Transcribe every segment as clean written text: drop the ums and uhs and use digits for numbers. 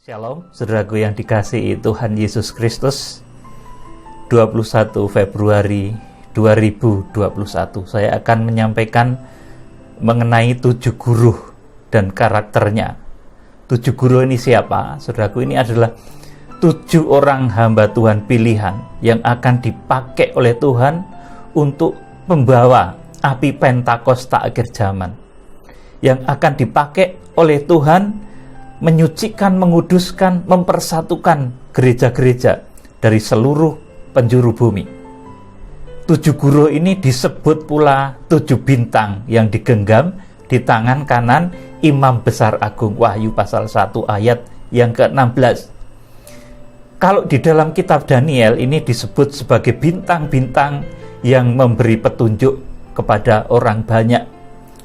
Shalom, saudaraku yang dikasihi Tuhan Yesus Kristus. 21 Februari 2021 saya akan menyampaikan mengenai 7 guru dan karakternya. 7 guru ini siapa? Saudaraku, ini adalah 7 orang hamba Tuhan pilihan yang akan dipakai oleh Tuhan untuk membawa api Pentakosta akhir zaman, yang akan dipakai oleh Tuhan menyucikan, menguduskan, mempersatukan gereja-gereja dari seluruh penjuru bumi. 7 guru ini disebut pula 7 bintang yang digenggam di tangan kanan Imam Besar Agung. Wahyu pasal 1 ayat yang ke-16. Kalau di dalam kitab Daniel ini disebut sebagai bintang-bintang yang memberi petunjuk kepada orang banyak.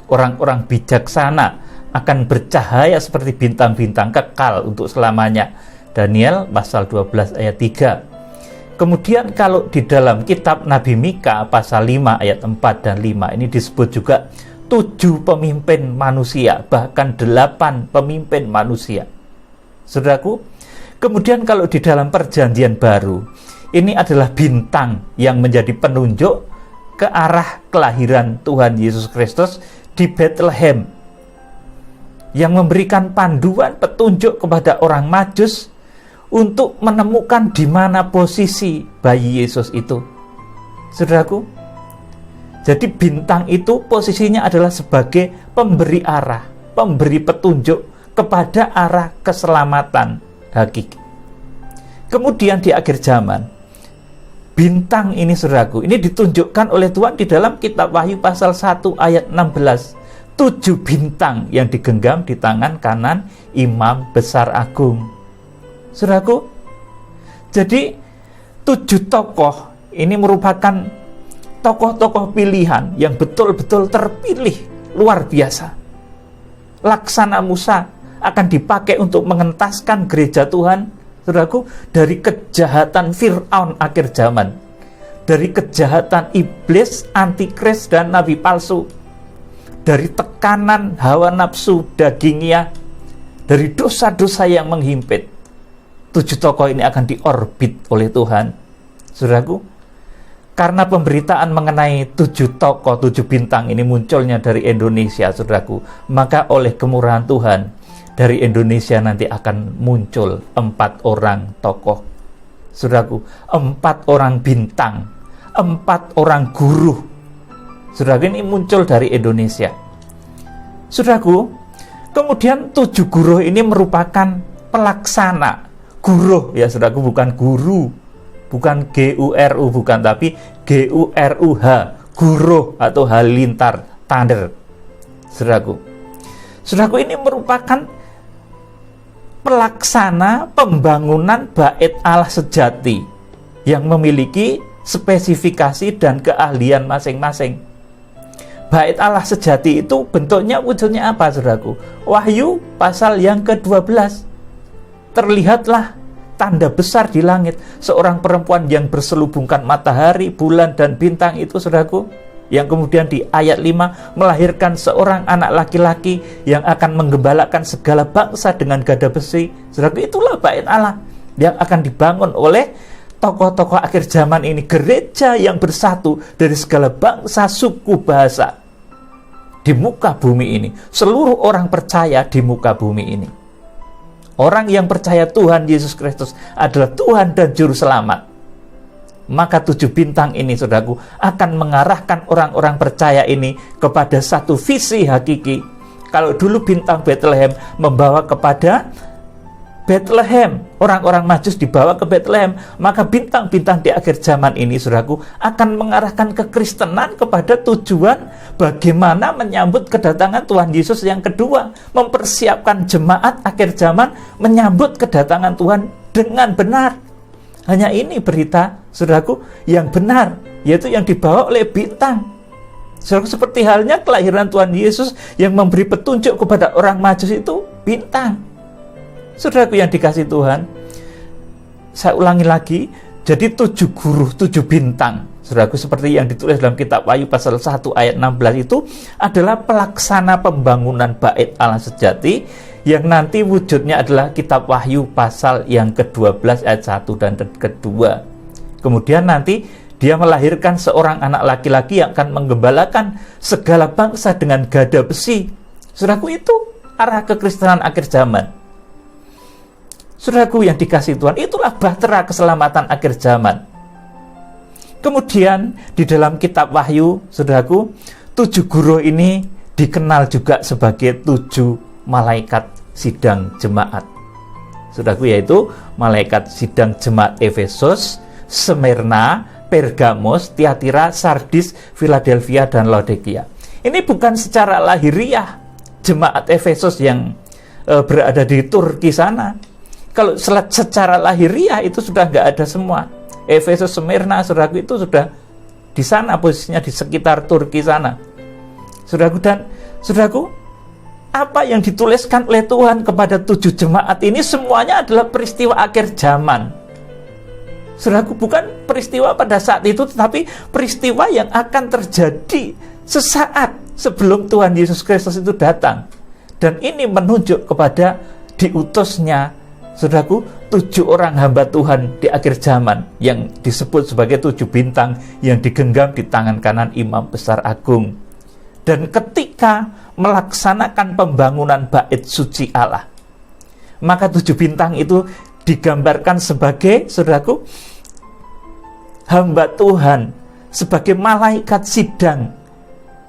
Orang-orang bijaksana akan bercahaya seperti bintang-bintang kekal untuk selamanya. Daniel pasal 12 ayat 3. Kemudian kalau di dalam kitab Nabi Mika pasal 5 ayat 4 dan 5 ini disebut juga 7 pemimpin manusia, bahkan 8 pemimpin manusia. Saudaraku, kemudian kalau di dalam perjanjian baru, ini adalah bintang yang menjadi penunjuk ke arah kelahiran Tuhan Yesus Kristus di Bethlehem, yang memberikan panduan petunjuk kepada orang Majus untuk menemukan di mana posisi bayi Yesus itu. Saudaraku, jadi bintang itu posisinya adalah sebagai pemberi arah, pemberi petunjuk kepada arah keselamatan hakiki. Kemudian di akhir zaman, bintang ini, saudaraku, ini ditunjukkan oleh Tuhan di dalam kitab Wahyu pasal 1 ayat 16. 7 bintang yang digenggam di tangan kanan Imam Besar Agung. Saudaraku, jadi 7 tokoh ini merupakan tokoh-tokoh pilihan yang betul-betul terpilih, luar biasa. Laksana Musa akan dipakai untuk mengentaskan gereja Tuhan, saudaraku, dari kejahatan Fir'aun akhir zaman, dari kejahatan iblis, antikris, dan nabi palsu, dari tekanan hawa nafsu dagingnya, dari dosa-dosa yang menghimpit. 7 tokoh ini akan diorbit oleh Tuhan, saudaraku. Karena pemberitaan mengenai 7 tokoh, 7 bintang ini munculnya dari Indonesia, saudaraku, maka oleh kemurahan Tuhan, dari Indonesia nanti akan muncul 4 orang tokoh, saudaraku, 4 orang bintang, 4 orang guru. Saudaraku, ini muncul dari Indonesia. Saudaraku, kemudian 7 guru ini merupakan pelaksana. Guru, ya saudaraku, bukan guru, bukan G-U-R-U, bukan, tapi G-U-R-U-H, guru atau halilintar, thunder. Saudaraku, ini merupakan pelaksana pembangunan bait Allah sejati yang memiliki spesifikasi dan keahlian masing-masing. Bait Allah sejati itu bentuknya, wujudnya apa, saudaraku? Wahyu pasal yang ke-12. Terlihatlah tanda besar di langit, seorang perempuan yang berselubungkan matahari, bulan, dan bintang itu, saudaraku, yang kemudian di ayat 5 melahirkan seorang anak laki-laki yang akan menggembalakan segala bangsa dengan gada besi. Saudaraku, itulah bait Allah yang akan dibangun oleh tokoh-tokoh akhir zaman ini, gereja yang bersatu dari segala bangsa, suku, bahasa di muka bumi ini. Seluruh orang percaya di muka bumi ini. Orang yang percaya Tuhan Yesus Kristus adalah Tuhan dan Juru Selamat. Maka 7 bintang ini, saudaraku, akan mengarahkan orang-orang percaya ini kepada satu visi hakiki. Kalau dulu bintang Bethlehem membawa kepada Bethlehem, orang-orang Majus dibawa ke Bethlehem, maka bintang-bintang di akhir zaman ini, saudaraku, akan mengarahkan kekristenan kepada tujuan bagaimana menyambut kedatangan Tuhan Yesus yang kedua, mempersiapkan jemaat akhir zaman menyambut kedatangan Tuhan dengan benar. Hanya ini berita, saudaraku, yang benar, yaitu yang dibawa oleh bintang. Saudaraku, seperti halnya kelahiran Tuhan Yesus yang memberi petunjuk kepada orang Majus itu bintang. Saudaraku yang dikasih Tuhan, saya ulangi lagi, jadi 7 guru, 7 bintang, Saudaraku, seperti yang ditulis dalam kitab Wahyu pasal 1 ayat 16 itu adalah pelaksana pembangunan bait Allah sejati yang nanti wujudnya adalah kitab Wahyu pasal yang ke-12 ayat 1 dan kedua. Kemudian nanti dia melahirkan seorang anak laki-laki yang akan menggembalakan segala bangsa dengan gada besi. Saudaraku, itu arah kekristenan akhir zaman. Saudaraku yang dikasihi Tuhan, itulah bahtera keselamatan akhir zaman. Kemudian di dalam kitab Wahyu, saudaraku, 7 guru ini dikenal juga sebagai 7 malaikat sidang jemaat. Saudaraku, yaitu malaikat sidang jemaat Efesus, Smyrna, Pergamos, Tiatira, Sardis, Philadelphia, dan Laodikia. Ini bukan secara lahiriah jemaat Efesus yang berada di Turki sana. Kalau secara lahiriah itu sudah nggak ada semua. Efesus, Smyrna, saudaraku, itu sudah di sana, posisinya di sekitar Turki sana. Saudaraku, dan saudaraku, apa yang dituliskan oleh Tuhan kepada 7 jemaat ini semuanya adalah peristiwa akhir zaman. Saudaraku, bukan peristiwa pada saat itu, tetapi peristiwa yang akan terjadi sesaat sebelum Tuhan Yesus Kristus itu datang. Dan ini menunjuk kepada diutusnya, saudaraku, 7 orang hamba Tuhan di akhir zaman yang disebut sebagai 7 bintang yang digenggam di tangan kanan Imam Besar Agung. Dan ketika melaksanakan pembangunan bait suci Allah, maka 7 bintang itu digambarkan sebagai, saudaraku, hamba Tuhan, sebagai malaikat sidang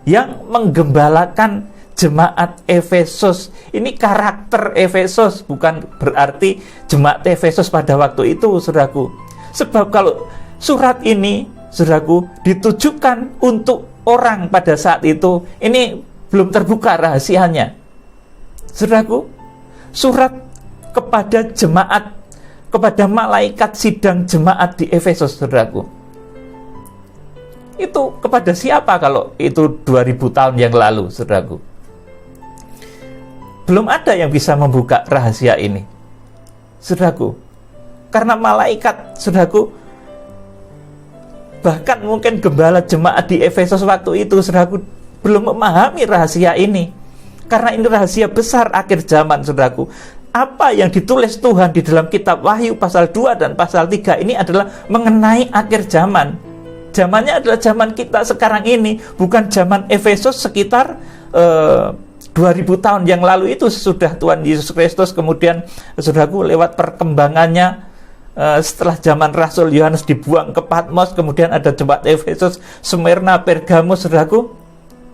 yang menggembalakan jemaat Efesus. Ini karakter Efesus, bukan berarti jemaat Efesus pada waktu itu, saudaraku. Sebab kalau surat ini, saudaraku, ditujukan untuk orang pada saat itu, ini belum terbuka rahasianya. Saudaraku, surat kepada jemaat, kepada malaikat sidang jemaat di Efesus, saudaraku, itu kepada siapa kalau itu 2000 tahun yang lalu, saudaraku? Belum ada yang bisa membuka rahasia ini, saudaraku. Karena malaikat, saudaraku, bahkan mungkin gembala jemaat di Efesus waktu itu, saudaraku, belum memahami rahasia ini. Karena ini rahasia besar akhir zaman, saudaraku. Apa yang ditulis Tuhan di dalam kitab Wahyu pasal 2 dan pasal 3 ini adalah mengenai akhir zaman. Zamannya adalah zaman kita sekarang ini, bukan zaman Efesus sekitar 2000 tahun yang lalu itu, sesudah Tuhan Yesus Kristus. Kemudian, saudaraku, lewat perkembangannya, setelah zaman Rasul Yohanes dibuang ke Patmos, kemudian ada jemaat Efesus, Smyrna, Pergamos, saudaraku.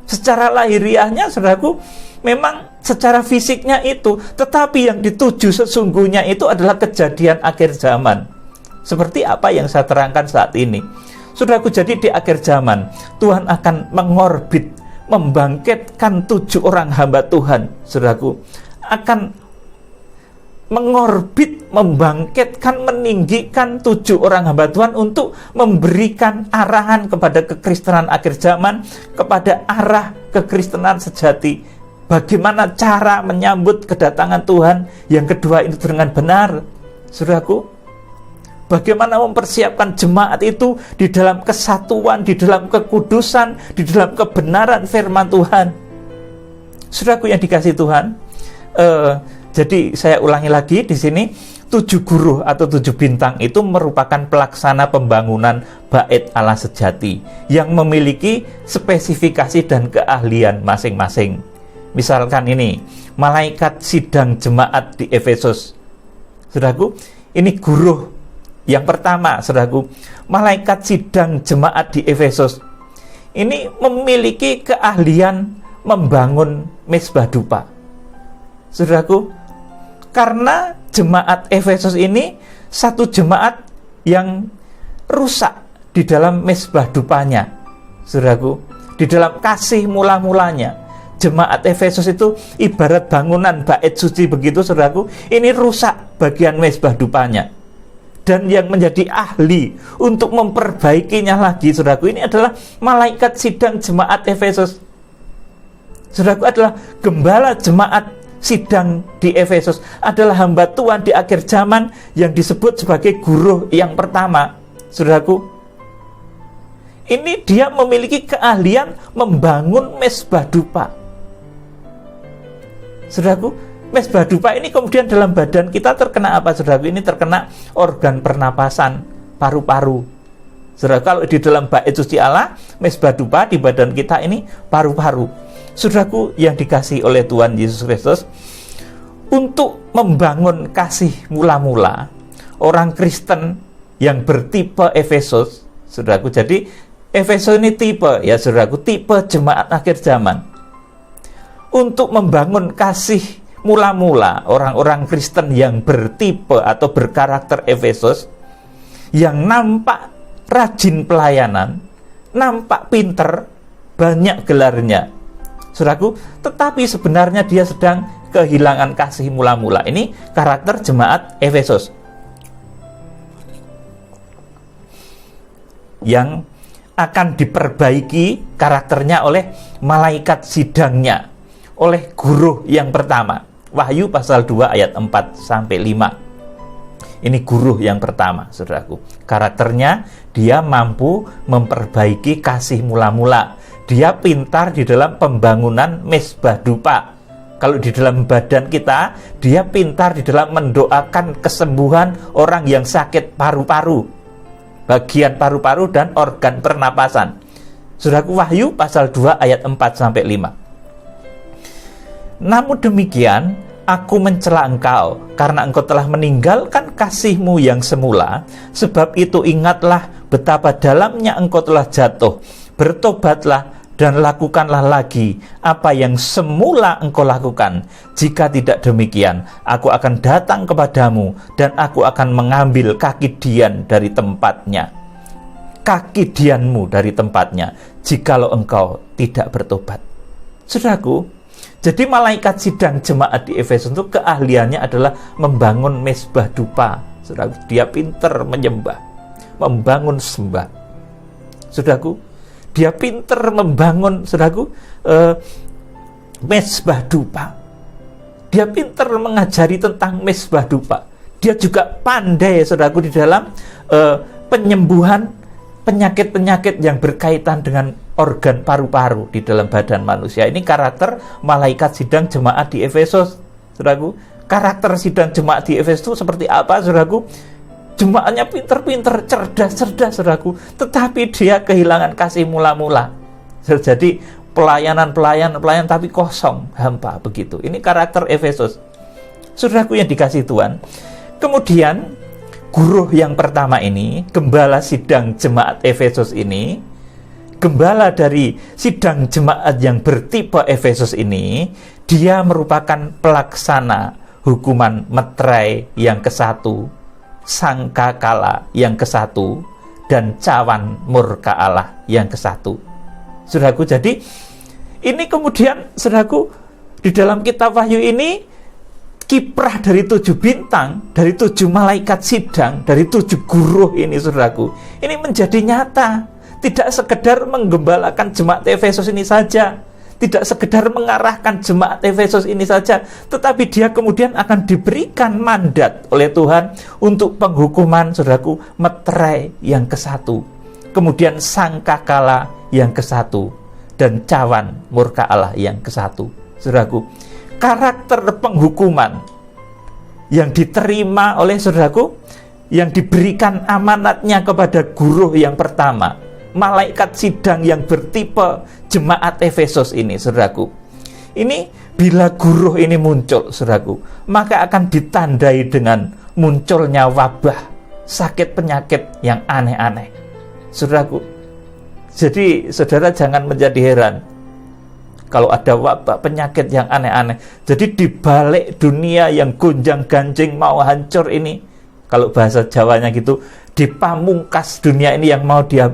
Secara lahiriahnya, saudaraku, memang secara fisiknya itu, tetapi yang dituju sesungguhnya itu adalah kejadian akhir zaman. Seperti apa yang saya terangkan saat ini. Saudaraku, jadi di akhir zaman, Tuhan akan mengorbit, membangkitkan 7 orang hamba Tuhan, saudaraku, akan mengorbit, membangkitkan, meninggikan 7 orang hamba Tuhan untuk memberikan arahan kepada kekristenan akhir zaman, kepada arah kekristenan sejati. Bagaimana cara menyambut kedatangan Tuhan yang kedua itu dengan benar, saudaraku. Bagaimana mempersiapkan jemaat itu di dalam kesatuan, di dalam kekudusan, di dalam kebenaran firman Tuhan. Saudaraku yang dikasihi Tuhan, jadi saya ulangi lagi di sini, 7 guru atau 7 bintang itu merupakan pelaksana pembangunan bait Allah sejati yang memiliki spesifikasi dan keahlian masing-masing. Misalkan ini, malaikat sidang jemaat di Efesus. Saudaraku, ini guru yang pertama, saudaraku, malaikat sidang jemaat di Efesus ini memiliki keahlian membangun mezbah dupa. Saudaraku, karena jemaat Efesus ini satu jemaat yang rusak di dalam mezbah dupanya. Saudaraku, di dalam kasih mula-mulanya, jemaat Efesus itu ibarat bangunan bait suci begitu, saudaraku. Ini rusak bagian mezbah dupanya. Dan yang menjadi ahli untuk memperbaikinya lagi, saudaraku, ini adalah malaikat sidang jemaat Efesus. Saudaraku, adalah gembala jemaat sidang di Efesus, adalah hamba Tuhan di akhir zaman yang disebut sebagai guru yang pertama. Saudaraku, Ini dia memiliki keahlian membangun mezbah dupa. Saudaraku, mezbah dupa ini kemudian dalam badan kita terkena apa, saudaraku? Ini terkena organ pernapasan, paru-paru. Saudara, kalau di dalam bait suci Allah, mezbah dupa di badan kita ini paru-paru. Saudaraku yang dikasihi oleh Tuhan Yesus Kristus, untuk membangun kasih mula-mula, orang Kristen yang bertipe Efesus, saudaraku, jadi Efesus ini tipe, ya saudaraku, tipe jemaat akhir zaman. Untuk membangun kasih mula-mula, orang-orang Kristen yang bertipe atau berkarakter Efesus, yang nampak rajin pelayanan, nampak pinter, banyak gelarnya, saudaraku, tetapi sebenarnya dia sedang kehilangan kasih mula-mula. Ini karakter jemaat Efesus yang akan diperbaiki karakternya oleh malaikat sidangnya, oleh guru yang pertama. Wahyu pasal 2 ayat 4-5. Ini guru yang pertama, saudaraku. Karakternya, dia mampu memperbaiki kasih mula-mula. Dia pintar di dalam pembangunan mezbah dupa. Kalau di dalam badan kita, dia pintar di dalam mendoakan kesembuhan orang yang sakit paru-paru, bagian paru-paru dan organ pernapasan. Saudaraku, Wahyu pasal 2 ayat 4-5. Namun demikian, aku mencela engkau, karena engkau telah meninggalkan kasihmu yang semula. Sebab itu ingatlah betapa dalamnya engkau telah jatuh. Bertobatlah dan lakukanlah lagi apa yang semula engkau lakukan. Jika tidak demikian, aku akan datang kepadamu dan aku akan mengambil kaki Dian dari tempatnya, kaki Dianmu dari tempatnya, jikalau engkau tidak bertobat. Saudaraku, jadi malaikat sidang jemaat di Efesus itu keahliannya adalah membangun mezbah dupa. Saudaraku, dia pinter menyembah, membangun sembah. Saudaraku, dia pinter membangun, saudaraku, mezbah dupa. Dia pinter mengajari tentang mezbah dupa. Dia juga pandai, saudaraku, di dalam penyembuhan penyakit-penyakit yang berkaitan dengan organ paru-paru di dalam badan manusia. Ini karakter malaikat sidang jemaat di Efesus, saudaraku. Karakter sidang jemaat di Efesus itu seperti apa, saudaraku? Jemaatnya pinter-pinter, cerdas-cerdas, saudaraku, tetapi dia kehilangan kasih mula-mula. Jadi pelayan tapi kosong, hampa begitu. Ini karakter Efesus, saudaraku yang dikasihi Tuhan. Kemudian guru yang pertama ini, gembala sidang jemaat Efesus ini, gembala dari sidang jemaat yang bertipe Efesus ini, dia merupakan pelaksana hukuman meterai yang ke-1, sangkakala yang ke-1, dan cawan murka Allah yang ke-1. Saudaraku, jadi ini kemudian, saudaraku, di dalam kitab Wahyu ini kiprah dari 7 bintang, dari 7 malaikat sidang, dari 7 guru ini, saudaraku, ini menjadi nyata. Tidak sekedar menggembalakan jemaat Efesus ini saja, tidak sekedar mengarahkan jemaat Efesus ini saja, tetapi dia kemudian akan diberikan mandat oleh Tuhan untuk penghukuman, saudaraku, meterai yang ke-1, kemudian sangkakala yang ke-1, dan cawan murka Allah yang ke-1. Saudaraku, karakter penghukuman yang diterima oleh, saudaraku, yang diberikan amanatnya kepada guru yang pertama, malaikat sidang yang bertipe jemaat Efesus ini, saudaraku. Ini bila guru ini muncul, saudaraku, maka akan ditandai dengan munculnya wabah, sakit penyakit yang aneh-aneh, saudaraku. Jadi saudara jangan menjadi heran kalau ada wabah penyakit yang aneh-aneh. Jadi di balik dunia yang gonjang-ganjing mau hancur ini, kalau bahasa Jawanya gitu, di pamungkas dunia ini yang mau dia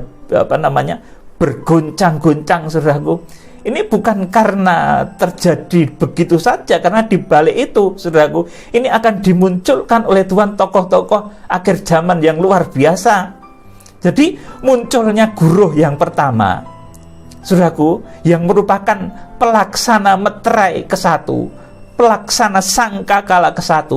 bergoncang-goncang, saudaraku, ini bukan karena terjadi begitu saja, karena di balik itu, saudaraku, ini akan dimunculkan oleh Tuhan tokoh-tokoh akhir zaman yang luar biasa. Jadi munculnya guru yang pertama, saudaraku, yang merupakan pelaksana meterai ke-1, pelaksana sangkakala ke-1,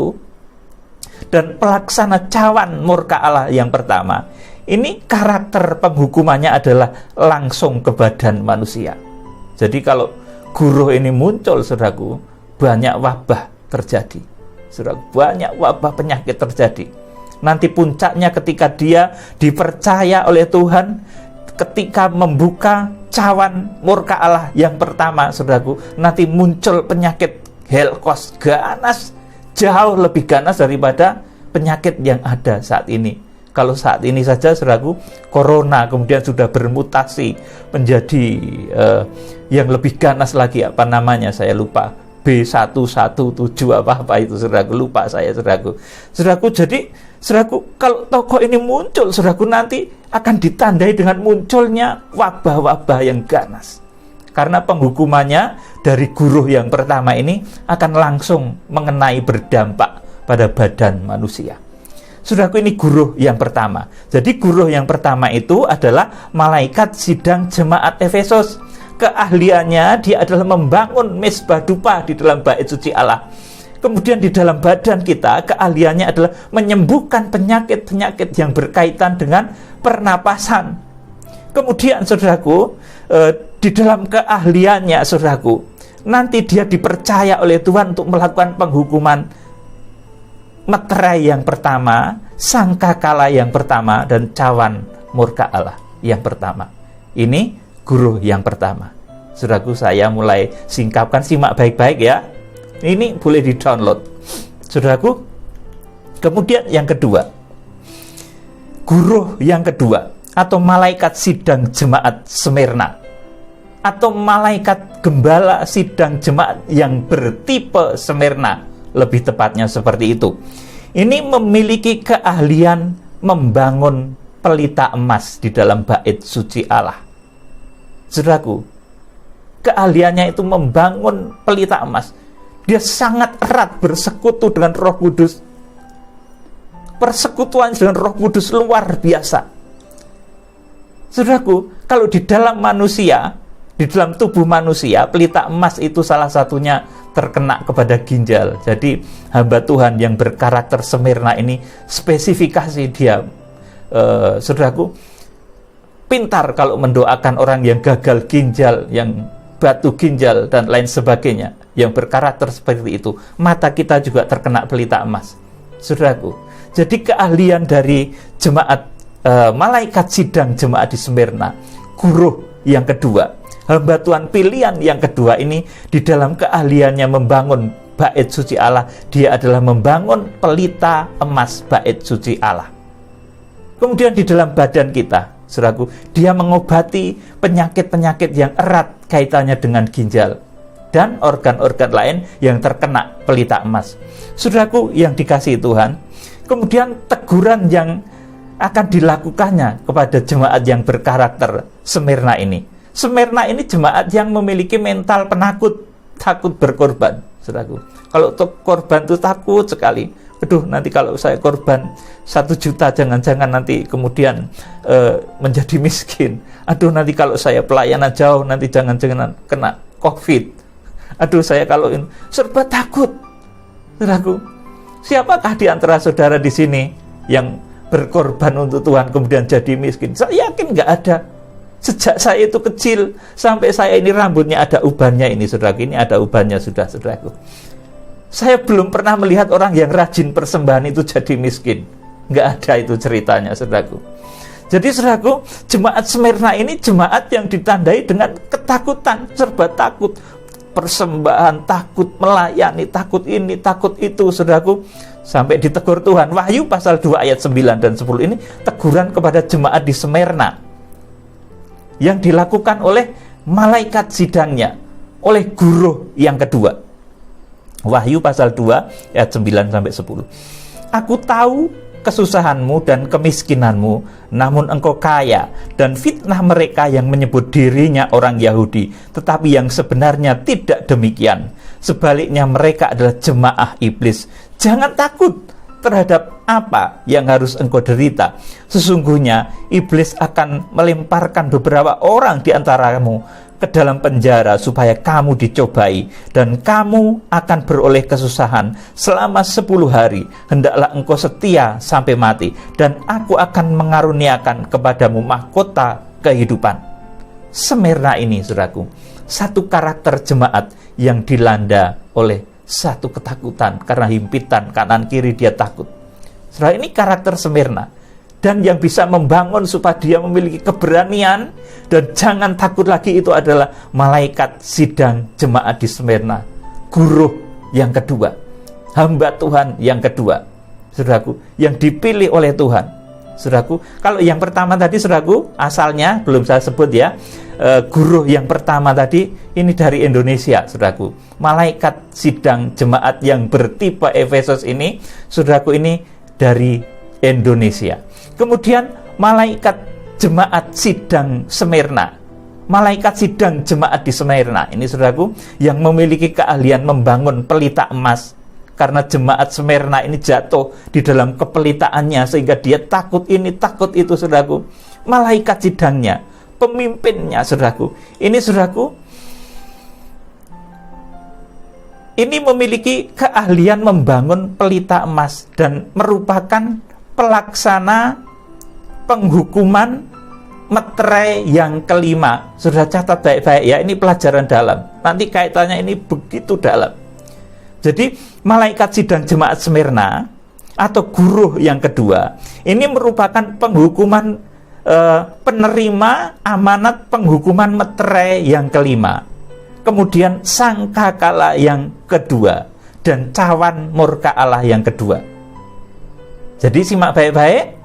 dan pelaksana cawan murka Allah yang pertama. Ini karakter penghukumannya adalah langsung ke badan manusia. Jadi kalau guruh ini muncul, saudaraku, banyak wabah terjadi. Saudaraku, banyak wabah penyakit terjadi. Nanti puncaknya ketika dia dipercaya oleh Tuhan, ketika membuka cawan murka Allah yang pertama, saudaraku, nanti muncul penyakit Helkos, ganas, jauh lebih ganas daripada penyakit yang ada saat ini. Kalau saat ini saja, saudaraku, corona kemudian sudah bermutasi menjadi yang lebih ganas lagi, apa namanya, saya lupa, B117 apa itu, saudaraku, lupa saya, saudaraku. Saudaraku, jadi, saudaraku, kalau tokoh ini muncul, saudaraku, nanti akan ditandai dengan munculnya wabah-wabah yang ganas. Karena penghukumannya dari guruh yang pertama ini akan langsung mengenai, berdampak pada badan manusia. Saudaraku, ini guruh yang pertama. Jadi guruh yang pertama itu adalah malaikat sidang jemaat Efesus. Keahliannya dia adalah membangun mezbah dupa di dalam bait suci Allah. Kemudian di dalam badan kita, keahliannya adalah menyembuhkan penyakit-penyakit yang berkaitan dengan pernapasan. Kemudian, saudaraku, di dalam keahliannya, saudaraku, nanti dia dipercaya oleh Tuhan untuk melakukan penghukuman meterai yang pertama, sangkakala yang pertama, dan cawan murka Allah yang pertama. Ini guru yang pertama. Saudaraku, saya mulai singkapkan, simak baik-baik ya. Ini boleh di-download. Saudaraku, kemudian yang kedua, guru yang kedua, atau malaikat sidang jemaat Smyrna, atau malaikat gembala sidang jemaat yang bertipe Smyrna, lebih tepatnya seperti itu. Ini memiliki keahlian membangun pelita emas di dalam bait suci Allah. Saudaraku, keahliannya itu membangun pelita emas. Dia sangat erat bersekutu dengan Roh Kudus. Persekutuan dengan Roh Kudus luar biasa. Saudaraku, kalau di dalam manusia, di dalam tubuh manusia, pelita emas itu salah satunya terkena kepada ginjal. Jadi hamba Tuhan yang berkarakter Smyrna ini, spesifikasi dia, saudaraku, pintar kalau mendoakan orang yang gagal ginjal, yang batu ginjal dan lain sebagainya, yang berkarakter seperti itu. Mata kita juga terkena pelita emas, saudaraku. Jadi keahlian dari jemaat, malaikat sidang jemaat di Smyrna, guru yang kedua, hamba Tuhan pilihan yang kedua ini, di dalam keahliannya membangun bait suci Allah, dia adalah membangun pelita emas bait suci Allah. Kemudian di dalam badan kita, saudaraku, dia mengobati penyakit-penyakit yang erat kaitannya dengan ginjal dan organ-organ lain yang terkena pelita emas. Saudaraku yang dikasihi Tuhan, kemudian teguran yang akan dilakukannya kepada jemaat yang berkarakter Smyrna ini. Smyrna ini jemaat yang memiliki mental penakut, takut berkorban, saudaraku. Kalau korban itu takut sekali. Aduh, nanti kalau saya korban 1 juta, jangan-jangan nanti kemudian menjadi miskin. Aduh, nanti kalau saya pelayanan jauh, nanti jangan-jangan kena COVID. Aduh, saya kalau ini serba takut, saudaraku. Siapakah di antara saudara di sini yang berkorban untuk Tuhan kemudian jadi miskin? Saya yakin nggak ada. Sejak saya itu kecil sampai saya ini rambutnya ada ubannya ini, saudaraku, ini ada ubannya sudah, saudaraku. Saya belum pernah melihat orang yang rajin persembahan itu jadi miskin. Nggak ada itu ceritanya, saudaraku. Jadi, saudaraku, jemaat Smyrna ini jemaat yang ditandai dengan ketakutan, serba takut. Persembahan, takut melayani, takut ini, takut itu, saudaraku. Sampai ditegur Tuhan. Wahyu pasal 2 ayat 9 dan 10 ini teguran kepada jemaat di Smyrna yang dilakukan oleh malaikat sidangnya, oleh guru yang kedua. Wahyu pasal 2 ayat 9 sampai 10. Aku tahu kesusahanmu dan kemiskinanmu, namun engkau kaya, dan fitnah mereka yang menyebut dirinya orang Yahudi, tetapi yang sebenarnya tidak demikian. Sebaliknya mereka adalah jemaah iblis. Jangan takut terhadap apa yang harus engkau derita. Sesungguhnya iblis akan melemparkan beberapa orang di antaramu ke ke dalam penjara supaya kamu dicobai, dan kamu akan beroleh kesusahan selama 10 hari. Hendaklah engkau setia sampai mati, dan aku akan mengaruniakan kepadamu mahkota kehidupan. Smyrna ini, saudaraku, satu karakter jemaat yang dilanda oleh satu ketakutan, karena himpitan kanan kiri dia takut. Saudara, ini karakter Smyrna. Dan yang bisa membangun supaya dia memiliki keberanian dan jangan takut lagi itu adalah malaikat sidang jemaat di Smyrna. Guru yang kedua, hamba Tuhan yang kedua, saudaraku, yang dipilih oleh Tuhan. Saudaraku, kalau yang pertama tadi, saudaraku, asalnya belum saya sebut ya, guru yang pertama tadi ini dari Indonesia, saudaraku. Malaikat sidang jemaat yang bertipe Efesus ini, saudaraku, ini dari Indonesia. Kemudian malaikat jemaat sidang Smyrna, malaikat sidang jemaat di Smyrna ini, saudaraku, yang memiliki keahlian membangun pelita emas, karena jemaat Smyrna ini jatuh di dalam kepelitaannya sehingga dia takut ini takut itu, saudaraku. Malaikat sidangnya, pemimpinnya, saudaraku, ini, saudaraku, ini memiliki keahlian membangun pelita emas dan merupakan pelaksana penghukuman meterai yang kelima. Sudah catat baik-baik ya, ini pelajaran dalam. Nanti kaitannya ini begitu dalam. Jadi malaikat sidang jemaat Smyrna atau guru yang kedua ini merupakan penghukuman penerima amanat penghukuman meterai yang kelima. Kemudian sangkakala yang kedua dan cawan murka Allah yang kedua. Jadi simak baik-baik.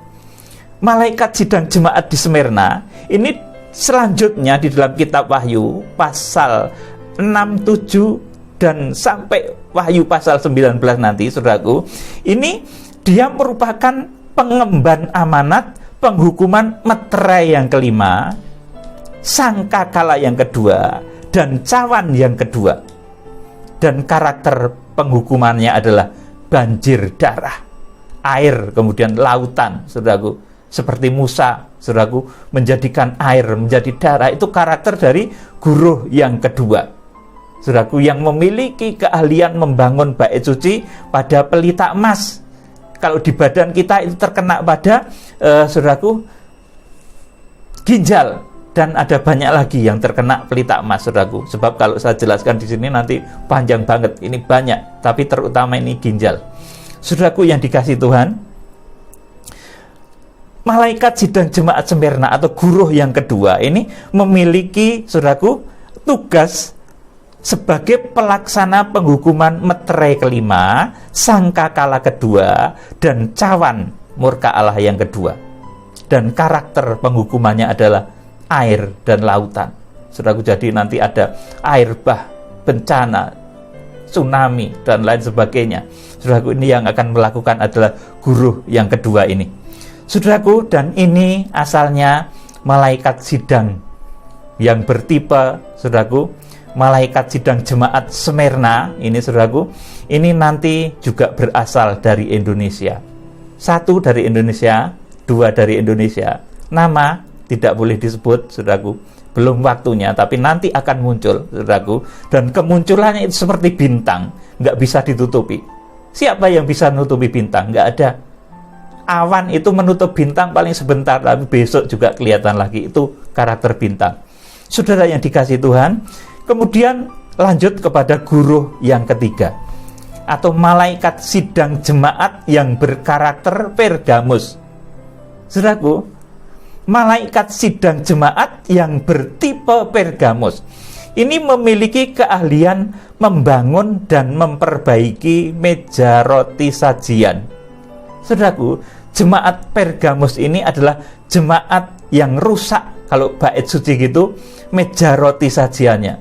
Malaikat sidang jemaat di Smyrna ini selanjutnya di dalam kitab Wahyu pasal 6, 7 dan sampai Wahyu pasal 19 nanti, saudaraku, ini dia merupakan pengemban amanat penghukuman meterai yang kelima, sangkakala yang kedua, dan cawan yang kedua. Dan karakter penghukumannya adalah banjir darah, air, kemudian lautan, saudaraku. Seperti Musa, saudaraku, menjadikan air menjadi darah. Itu karakter dari guru yang kedua, saudaraku, yang memiliki keahlian membangun bait suci pada pelita emas. Kalau di badan kita itu terkena pada saudaraku, ginjal, dan ada banyak lagi yang terkena pelita emas, saudaraku. Sebab kalau saya jelaskan di sini nanti panjang banget. Ini banyak, tapi terutama ini ginjal. Saudaraku yang dikasihi Tuhan, malaikat sidang jemaat Smyrna atau guru yang kedua ini memiliki, saudaraku, tugas sebagai pelaksana penghukuman meterai kelima, sangkakala kedua, dan cawan murka Allah yang kedua. Dan karakter penghukumannya adalah air dan lautan, saudaraku. Jadi nanti ada air bah, bencana, tsunami, dan lain sebagainya. Saudaraku, ini yang akan melakukan adalah guru yang kedua ini, saudaraku. Dan ini asalnya malaikat sidang yang bertipe, saudaraku, malaikat sidang jemaat Smyrna ini, saudaraku, ini nanti juga berasal dari Indonesia. Satu dari Indonesia, dua dari Indonesia. Nama tidak boleh disebut, saudaraku, belum waktunya, tapi nanti akan muncul, saudaraku. Dan kemunculannya itu seperti bintang, nggak bisa ditutupi. Siapa yang bisa menutupi bintang? Nggak ada. Awan itu menutup bintang paling sebentar, tapi besok juga kelihatan lagi. Itu karakter bintang, saudara yang dikasihi Tuhan. Kemudian lanjut kepada guru yang ketiga atau malaikat sidang jemaat yang berkarakter Pergamus. Saudaraku, malaikat sidang jemaat yang bertipe Pergamus ini memiliki keahlian membangun dan memperbaiki meja roti sajian. Saudaraku, jemaat Pergamus ini adalah jemaat yang rusak. Kalau bait suci gitu, meja roti sajiannya,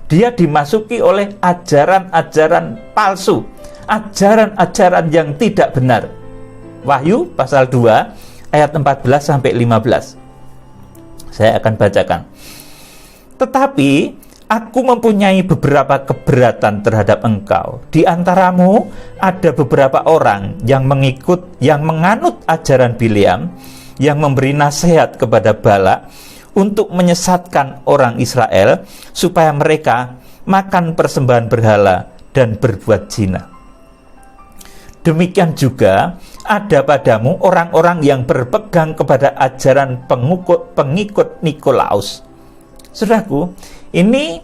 dia dimasuki oleh ajaran-ajaran palsu, ajaran-ajaran yang tidak benar. Wahyu pasal 2 ayat 14 sampai 15. Saya akan bacakan. Tetapi aku mempunyai beberapa keberatan terhadap engkau. Di antaramu ada beberapa orang yang menganut ajaran Bileam, yang memberi nasihat kepada Balak untuk menyesatkan orang Israel supaya mereka makan persembahan berhala dan berbuat zina. Demikian juga ada padamu orang-orang yang berpegang kepada ajaran pengikut Nikolaus. Saudaraku, ini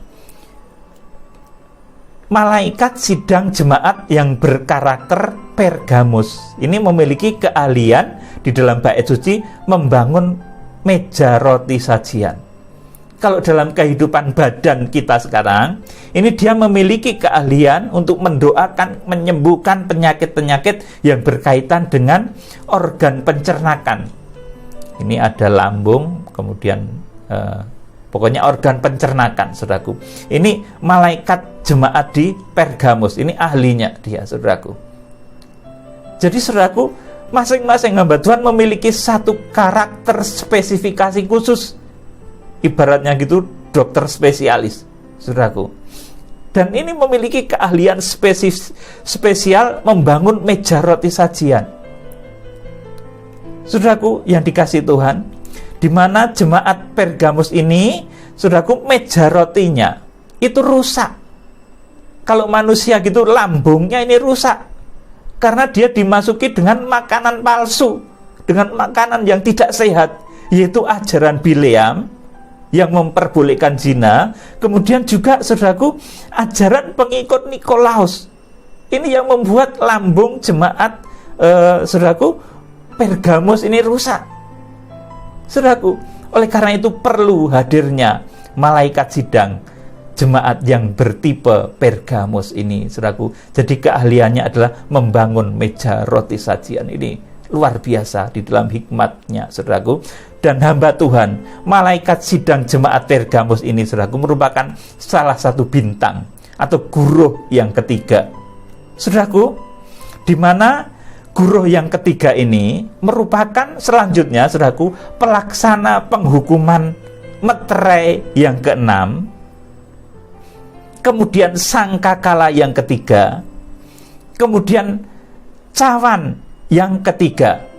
malaikat sidang jemaat yang berkarakter Pergamus. Ini memiliki keahlian di dalam bait suci membangun meja roti sajian. Kalau dalam kehidupan badan kita sekarang, ini dia memiliki keahlian untuk mendoakan, menyembuhkan penyakit-penyakit yang berkaitan dengan organ pencernakan. Ini ada lambung, kemudian pokoknya organ pencernakan, saudaraku. Ini malaikat jemaat di Pergamus, ini ahlinya dia, saudaraku. Jadi saudaraku, masing-masing hamba Tuhan memiliki satu karakter spesifikasi khusus. Ibaratnya gitu, dokter spesialis, saudaraku. Dan ini memiliki keahlian spesial membangun meja roti sajian. Saudaraku yang dikasihi Tuhan, di mana jemaat Pergamus ini, saudaraku, meja rotinya itu rusak. Kalau manusia gitu, lambungnya ini rusak. Karena dia dimasuki dengan makanan palsu, dengan makanan yang tidak sehat, yaitu ajaran Bileam yang memperbolehkan zina. Kemudian juga, saudaraku, ajaran pengikut Nikolaus. Ini yang membuat lambung jemaat saudaraku Pergamus ini rusak. Saudaraku, oleh karena itu perlu hadirnya malaikat sidang jemaat yang bertipe Pergamus ini, saudaraku. Jadi keahliannya adalah membangun meja roti sajian. Ini luar biasa di dalam hikmatnya, saudaraku. Dan hamba Tuhan, malaikat sidang jemaat Pergamus ini, saudaraku, merupakan salah satu bintang atau guruh yang ketiga. Saudaraku, di mana guruh yang ketiga ini merupakan selanjutnya, saudaraku, pelaksana penghukuman meterai yang keenam, kemudian sangkakala yang ketiga, kemudian cawan yang ketiga.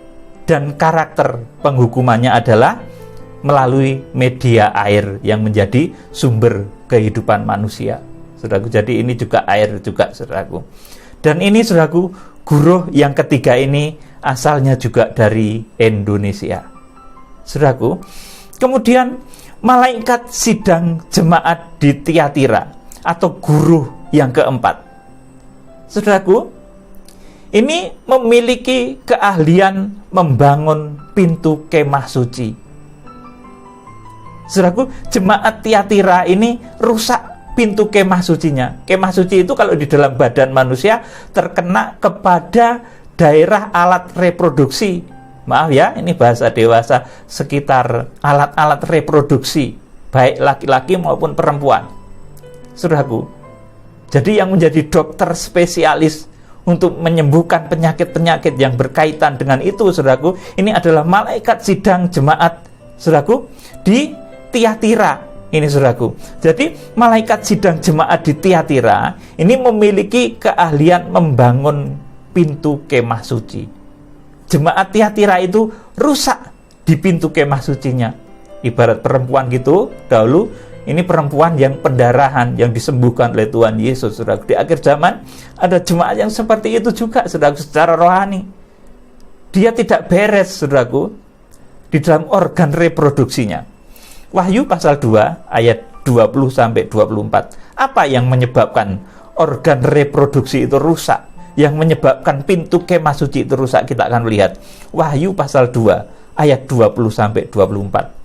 Dan karakter penghukumannya adalah melalui media air yang menjadi sumber kehidupan manusia, saudaraku. Jadi ini juga air juga, saudaraku. Dan ini, saudaraku, guruh yang ketiga ini asalnya juga dari Indonesia, saudaraku. Kemudian malaikat sidang jemaat di Tiatira atau guruh yang keempat, saudaraku, ini memiliki keahlian membangun pintu kemah suci. Saudaraku, jemaat Tiatira ini rusak pintu kemah sucinya. Kemah suci itu kalau di dalam badan manusia terkena kepada daerah alat reproduksi. Maaf ya, ini bahasa dewasa, sekitar alat-alat reproduksi, baik laki-laki maupun perempuan. Saudaraku, jadi yang menjadi dokter spesialis untuk menyembuhkan penyakit-penyakit yang berkaitan dengan itu, saudaraku, ini adalah malaikat sidang jemaat, saudaraku, di Tiatira. Ini, saudaraku. Jadi malaikat sidang jemaat di Tiatira ini memiliki keahlian membangun pintu kemah suci. Jemaat Tiatira itu rusak di pintu kemah sucinya. Ibarat perempuan gitu dahulu. Ini perempuan yang pendarahan, yang disembuhkan oleh Tuhan Yesus, saudaraku. Di akhir zaman ada jemaat yang seperti itu juga, saudaraku, secara rohani. Dia tidak beres, saudaraku, di dalam organ reproduksinya. Wahyu pasal 2 ayat 20-24. Apa yang menyebabkan organ reproduksi itu rusak? Yang menyebabkan pintu kemah suci itu rusak? Kita akan melihat Wahyu pasal 2 ayat 20-24.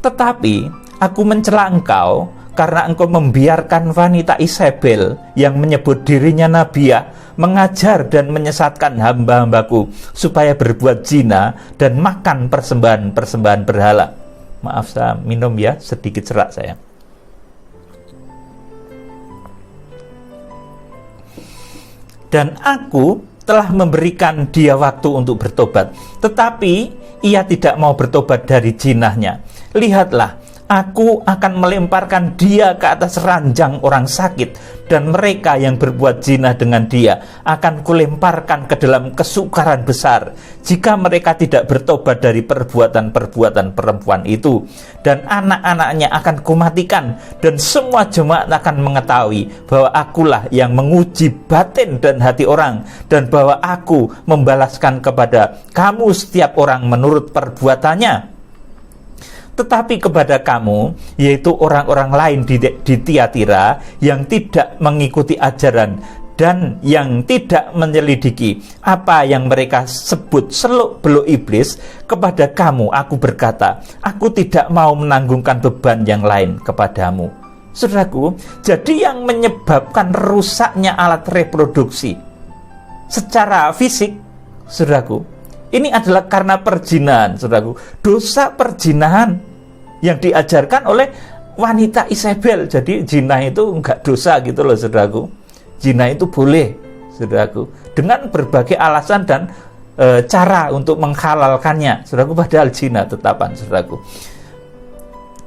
Tetapi aku mencela engkau karena engkau membiarkan wanita Isabel yang menyebut dirinya nabiah mengajar dan menyesatkan hamba-hambaku supaya berbuat zina dan makan persembahan-persembahan berhala. Maaf, saya minum ya, sedikit serak saya. Dan aku telah memberikan dia waktu untuk bertobat, tetapi ia tidak mau bertobat dari zinahnya. Lihatlah, Aku akan melemparkan dia ke atas ranjang orang sakit, dan mereka yang berbuat zina dengan dia akan kulemparkan ke dalam kesukaran besar, jika mereka tidak bertobat dari perbuatan-perbuatan perempuan itu. Dan anak-anaknya akan kumatikan, dan semua jemaat akan mengetahui bahwa akulah yang menguji batin dan hati orang, dan bahwa aku membalaskan kepada kamu setiap orang menurut perbuatannya. Tetapi kepada kamu, yaitu orang-orang lain di Tiatira yang tidak mengikuti ajaran dan yang tidak menyelidiki apa yang mereka sebut seluk-beluk iblis, kepada kamu aku berkata, aku tidak mau menanggungkan beban yang lain kepadamu. Saudaraku, jadi yang menyebabkan rusaknya alat reproduksi secara fisik, saudaraku, ini adalah karena perzinahan, saudaraku. Dosa perzinahan yang diajarkan oleh wanita Isabel. Jadi zina itu enggak dosa gitu loh, saudaraku. Zina itu boleh, saudaraku, dengan berbagai alasan dan cara untuk menghalalkannya, saudaraku. Padahal zina tetapan, saudaraku.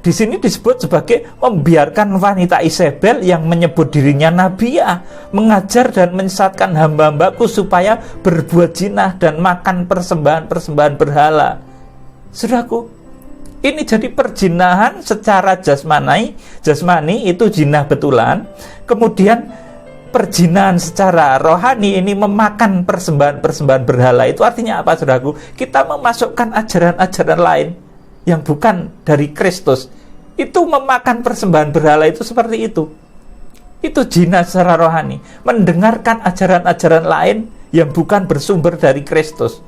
Di sini disebut sebagai membiarkan wanita Isabel yang menyebut dirinya nabiah mengajar dan menyesatkan hamba-hambaku supaya berbuat zina dan makan persembahan-persembahan berhala. Saudaraku, ini jadi perzinahan secara jasmani itu zina betulan. Kemudian perzinahan secara rohani ini memakan persembahan-persembahan berhala. Itu artinya apa, saudaraku? Kita memasukkan ajaran-ajaran lain yang bukan dari Kristus. Itu memakan persembahan berhala, itu seperti itu. Itu zina secara rohani, mendengarkan ajaran-ajaran lain yang bukan bersumber dari Kristus.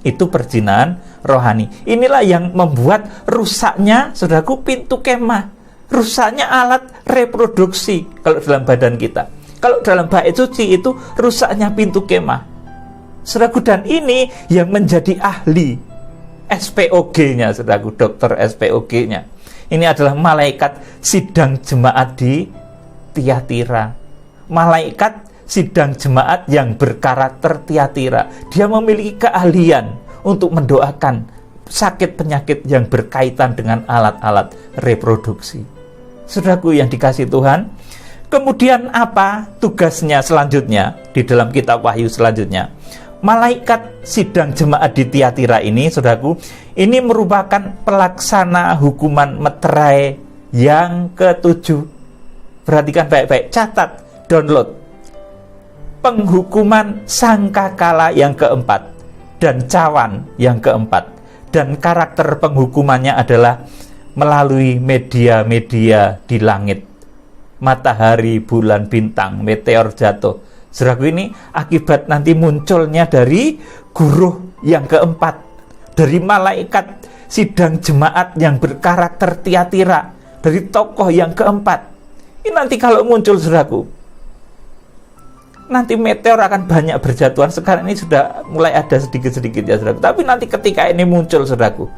Itu perzinahan rohani. Inilah yang membuat rusaknya, saudaraku, pintu kemah, rusaknya alat reproduksi kalau dalam badan kita. Kalau dalam bait suci itu rusaknya pintu kemah, saudaraku. Dan ini yang menjadi ahli SPOG-nya, saudaraku, dokter SPOG-nya. Ini adalah malaikat sidang jemaat di Tiatira. Malaikat sidang jemaat yang berkarakter Tiatira. Dia memiliki keahlian untuk mendoakan sakit penyakit yang berkaitan dengan alat-alat reproduksi. Saudaraku yang dikasihi Tuhan, kemudian apa tugasnya selanjutnya di dalam kitab Wahyu selanjutnya? Malaikat sidang jemaat di Tiatira ini, saudaraku, ini merupakan pelaksana hukuman meterai yang ke-7. Perhatikan baik-baik, catat, download. Penghukuman sangkakala yang ke-4 dan cawan yang ke-4. Dan karakter penghukumannya adalah melalui media-media di langit. Matahari, bulan, bintang, meteor jatuh. Saudaraku, ini akibat nanti munculnya dari guruh yang ke-4, dari malaikat sidang jemaat yang berkarakter Tiatira, dari tokoh yang ke-4. Ini nanti kalau muncul, saudaraku, nanti meteor akan banyak berjatuhan. Sekarang ini sudah mulai ada sedikit-sedikit ya, saudaraku. Tapi nanti ketika ini muncul, saudaraku,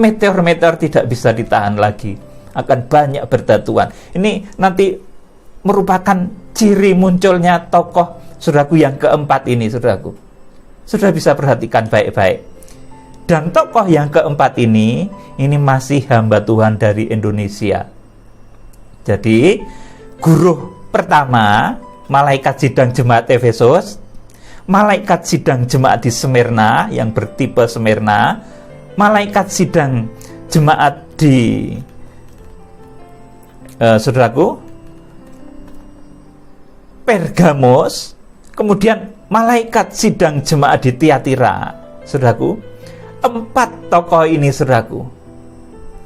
meteor-meteor tidak bisa ditahan lagi, akan banyak berjatuhan. Ini nanti merupakan ciri munculnya tokoh, saudaraku, yang ke-4 ini, saudaraku. Sudah bisa perhatikan baik-baik. Dan tokoh yang ke-4 ini masih hamba Tuhan dari Indonesia. Jadi, guru pertama, malaikat sidang jemaat Efesus, malaikat sidang jemaat di Smyrna yang bertipe Smyrna, malaikat sidang jemaat di saudaraku Pergamos, kemudian malaikat sidang jemaat di Tiatira, saudaraku. 4 tokoh ini, saudaraku,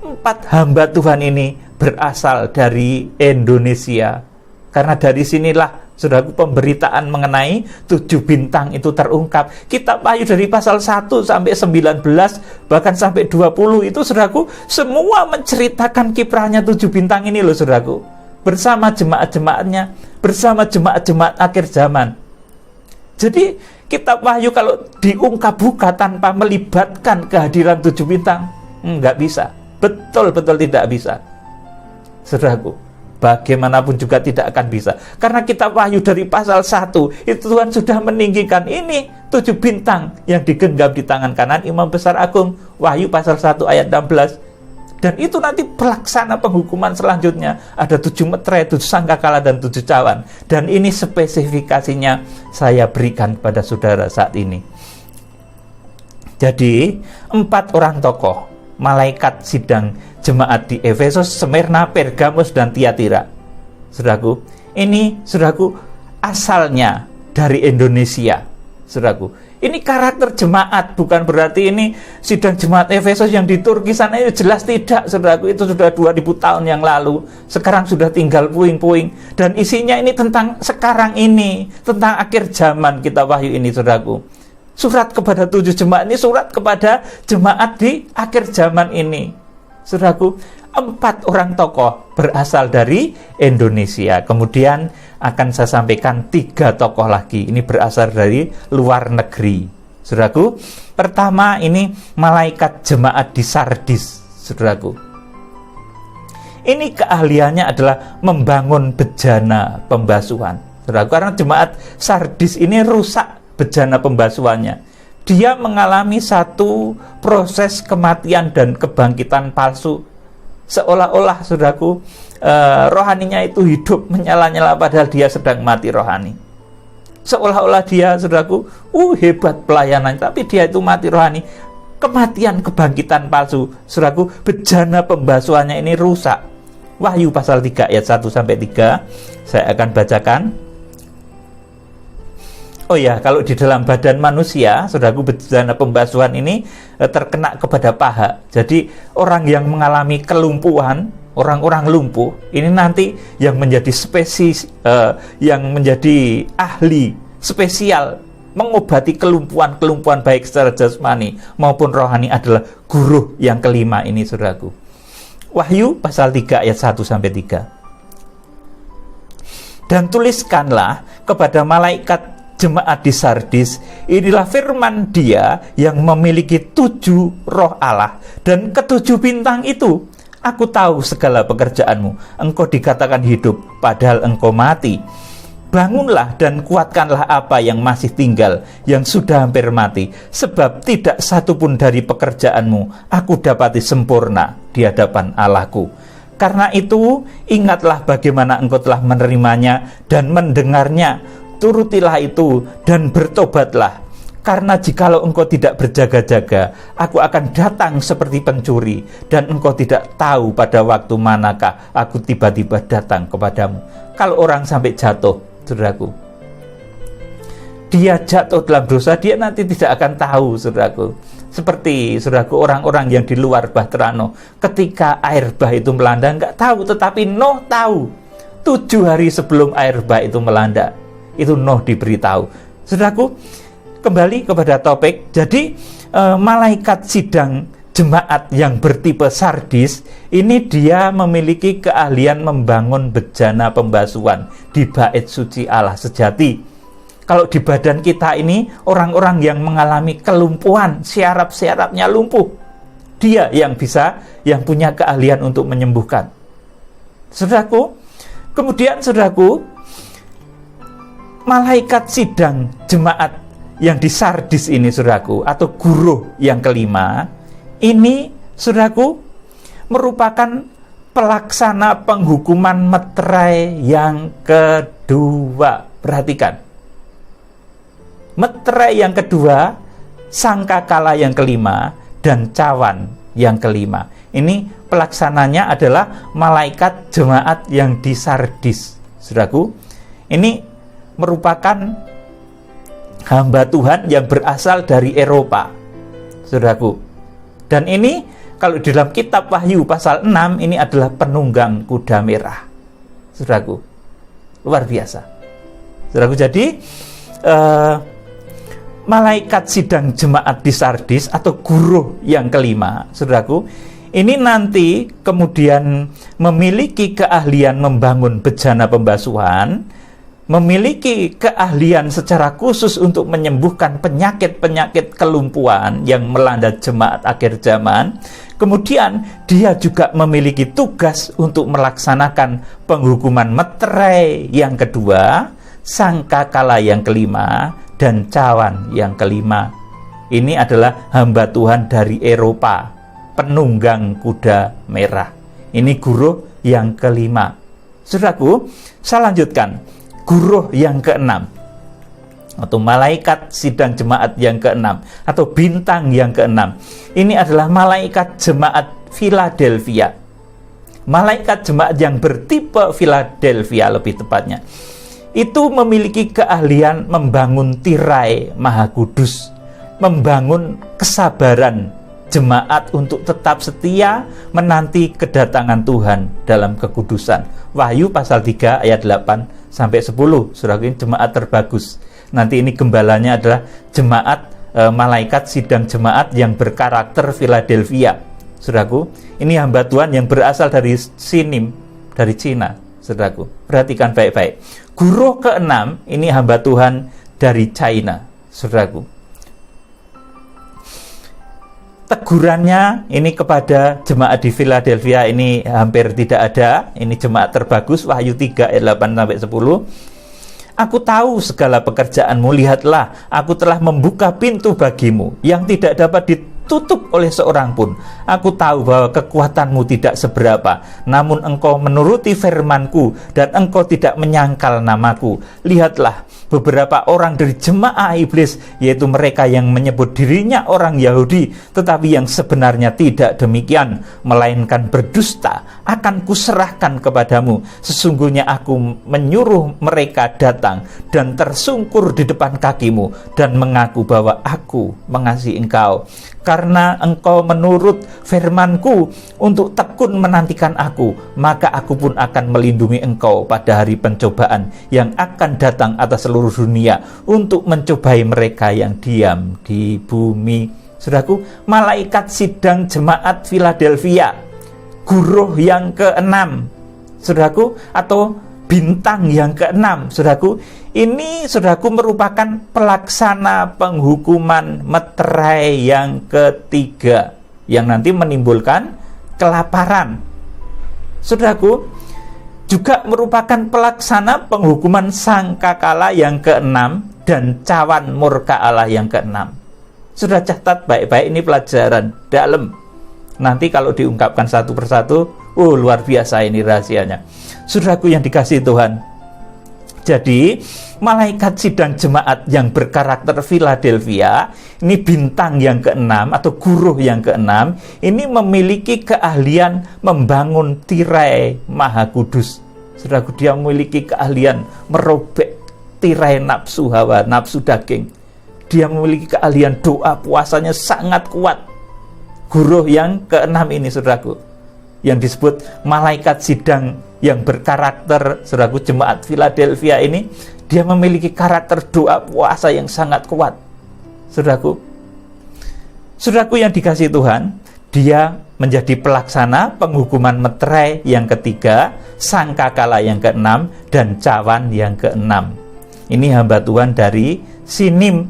4 hamba Tuhan ini berasal dari Indonesia. Karena dari sinilah, saudaraku, pemberitaan mengenai 7 bintang itu terungkap. Kitab Wahyu dari pasal 1 sampai 19, bahkan sampai 20 itu, saudaraku, semua menceritakan kiprahnya 7 bintang ini loh, saudaraku, bersama jemaat-jemaatnya, bersama jemaat-jemaat akhir zaman. Jadi kitab Wahyu kalau diungkap buka tanpa melibatkan kehadiran 7 bintang, nggak bisa. Betul-betul tidak bisa, saudaraku. Bagaimanapun juga tidak akan bisa. Karena kitab Wahyu dari pasal 1 itu Tuhan sudah meninggikan ini 7 bintang yang digenggam di tangan kanan Imam Besar Agung. Wahyu pasal 1 ayat 16. Dan itu nanti pelaksana penghukuman selanjutnya. Ada 7 meterai, 7 sangkakala, dan 7 cawan. Dan ini spesifikasinya saya berikan kepada saudara saat ini. Jadi 4 orang tokoh, malaikat sidang jemaat di Efesus, Smyrna, Pergamus, dan Tiatira. Saudaraku, ini saudaraku asalnya dari Indonesia. Saudaraku, ini karakter jemaat, bukan berarti ini sidang jemaat Efesus yang di Turki sana, itu jelas tidak, saudaraku. Itu sudah 2000 tahun yang lalu. Sekarang sudah tinggal puing-puing. Dan isinya ini tentang sekarang ini, tentang akhir zaman kita wahyu ini, saudaraku. Surat kepada 7 jemaat ini surat kepada jemaat di akhir zaman ini. Saudaraku, 4 orang tokoh berasal dari Indonesia. Kemudian akan saya sampaikan 3 tokoh lagi. Ini berasal dari luar negeri. Saudaraku, pertama ini malaikat jemaat di Sardis. Saudaraku, ini keahliannya adalah membangun bejana pembasuhan. Saudaraku, karena jemaat Sardis ini rusak bejana pembasuhannya. Dia mengalami satu proses kematian dan kebangkitan palsu. Seolah-olah, saudaraku, rohaninya itu hidup menyala-nyala padahal dia sedang mati rohani. Seolah-olah dia, saudaraku, hebat pelayanan, tapi dia itu mati rohani. Kematian, kebangkitan palsu. Saudaraku, bejana pembasuhannya ini rusak. Wahyu pasal 3 ayat 1-3 saya akan bacakan. Oh ya, kalau di dalam badan manusia, saudaraku, bejana pembasuhan ini terkena kepada paha. Jadi orang yang mengalami kelumpuhan, orang-orang lumpuh, ini nanti yang menjadi yang menjadi ahli spesial mengobati kelumpuhan baik secara jasmani maupun rohani adalah guru yang kelima ini, saudaraku. Wahyu pasal 3 ayat 1-3. Dan tuliskanlah kepada malaikat jemaat di Sardis, inilah firman Dia yang memiliki 7 roh Allah dan ke-7 bintang itu. Aku tahu segala pekerjaanmu. Engkau dikatakan hidup, padahal engkau mati. Bangunlah dan kuatkanlah apa yang masih tinggal, yang sudah hampir mati. Sebab tidak satu pun dari pekerjaanmu aku dapati sempurna di hadapan Allahku. Karena itu, ingatlah bagaimana engkau telah menerimanya dan mendengarnya. Turutilah itu dan bertobatlah. Karena jikalau engkau tidak berjaga-jaga, aku akan datang seperti pencuri, dan engkau tidak tahu pada waktu manakah aku tiba-tiba datang kepadamu. Kalau orang sampai jatuh, saudaraku, dia jatuh dalam dosa, dia nanti tidak akan tahu, saudaraku. Seperti, saudaraku, orang-orang yang di luar Bahterano, ketika air bah itu melanda, nggak tahu, tetapi Nuh tahu. 7 hari sebelum air bah itu melanda, itu Nuh diberitahu. Saudaraku, kembali kepada topik. Jadi malaikat sidang jemaat yang bertipe Sardis ini dia memiliki keahlian membangun bejana pembasuhan di bait suci Allah sejati. Kalau di badan kita ini orang-orang yang mengalami kelumpuhan, syaraf-syarafnya lumpuh, dia yang punya keahlian untuk menyembuhkan. Saudaraku, kemudian saudaraku, malaikat sidang jemaat yang di Sardis ini, saudaraku, atau guru yang kelima, ini, saudaraku, merupakan pelaksana penghukuman meterai yang kedua. Perhatikan. Meterai yang kedua, sangkakala yang kelima, dan cawan yang kelima. Ini pelaksananya adalah malaikat jemaat yang di Sardis. Saudaraku, ini merupakan hamba Tuhan yang berasal dari Eropa, saudaraku. Dan ini kalau di dalam kitab Wahyu pasal 6 ini adalah penunggang kuda merah, saudaraku. Luar biasa, saudaraku. Jadi malaikat sidang jemaat di Sardis atau guru yang kelima, saudaraku, ini nanti kemudian memiliki keahlian membangun bejana pembasuhan, memiliki keahlian secara khusus untuk menyembuhkan penyakit-penyakit kelumpuhan yang melanda jemaat akhir zaman. Kemudian dia juga memiliki tugas untuk melaksanakan penghukuman meterai yang kedua, sangkakala yang kelima, dan cawan yang kelima. Ini adalah hamba Tuhan dari Eropa penunggang kuda merah. Ini guruh yang kelima. Saudaraku, saya lanjutkan. Guruh yang keenam, atau malaikat sidang jemaat yang keenam, atau bintang yang keenam. Ini adalah malaikat jemaat Philadelphia. Malaikat jemaat yang bertipe Philadelphia lebih tepatnya. Itu memiliki keahlian membangun tirai Maha Kudus, membangun kesabaran jemaat untuk tetap setia menanti kedatangan Tuhan dalam kekudusan. Wahyu pasal 3 ayat 8 sampai 10. Saudara, ini jemaat terbagus. Nanti ini gembalanya adalah jemaat malaikat sidang jemaat yang berkarakter Philadelphia. Saudaraku, ini hamba Tuhan yang berasal dari Sinim, dari Cina. Saudaraku, perhatikan baik-baik. Guruh keenam ini hamba Tuhan dari China. Saudaraku, tegurannya ini kepada jemaat di Philadelphia ini hampir tidak ada. Ini jemaat terbagus, Wahyu 3 ayat 8 sampai 10. Aku tahu segala pekerjaanmu, lihatlah, aku telah membuka pintu bagimu yang tidak dapat ditutup oleh seorang pun. Aku tahu bahwa kekuatanmu tidak seberapa, namun engkau menuruti firmanku dan engkau tidak menyangkal namaku. Lihatlah, beberapa orang dari jemaah iblis, yaitu mereka yang menyebut dirinya orang Yahudi, tetapi yang sebenarnya tidak demikian, melainkan berdusta, akan kuserahkan kepadamu. Sesungguhnya aku menyuruh mereka datang dan tersungkur di depan kakimu dan mengaku bahwa aku mengasihi engkau. Karena engkau menurut firmanku untuk tekun menantikan aku, maka aku pun akan melindungi engkau pada hari pencobaan yang akan datang atas seluruh dunia untuk mencobai mereka yang diam di bumi. Saudaraku, malaikat sidang jemaat Philadelphia, guruh yang keenam, saudaraku, atau bintang yang keenam, saudaraku, ini saudaraku merupakan pelaksana penghukuman meterai yang ketiga yang nanti menimbulkan kelaparan. Saudaraku, juga merupakan pelaksana penghukuman sangkakala yang keenam dan cawan murka Allah yang keenam. Sudah catat baik-baik, ini pelajaran dalam. Nanti kalau diungkapkan satu persatu, luar biasa ini rahasianya. Saudaraku yang dikasihi Tuhan, jadi malaikat sidang jemaat yang berkarakter Philadelphia, ini bintang yang keenam atau guruh yang keenam, ini memiliki keahlian membangun tirai Maha Kudus. Saudaraku, dia memiliki keahlian merobek tirai nafsu hawa, nafsu daging. Dia memiliki keahlian doa, puasanya sangat kuat. Guruh yang keenam ini, saudaraku, yang disebut malaikat sidang yang berkarakter, saudaraku, jemaat Philadelphia ini, dia memiliki karakter doa puasa yang sangat kuat. Saudaraku yang dikasihi Tuhan, dia menjadi pelaksana penghukuman meterai yang ketiga, sangkakala yang keenam, dan cawan yang keenam. Ini hamba Tuhan dari Sinim.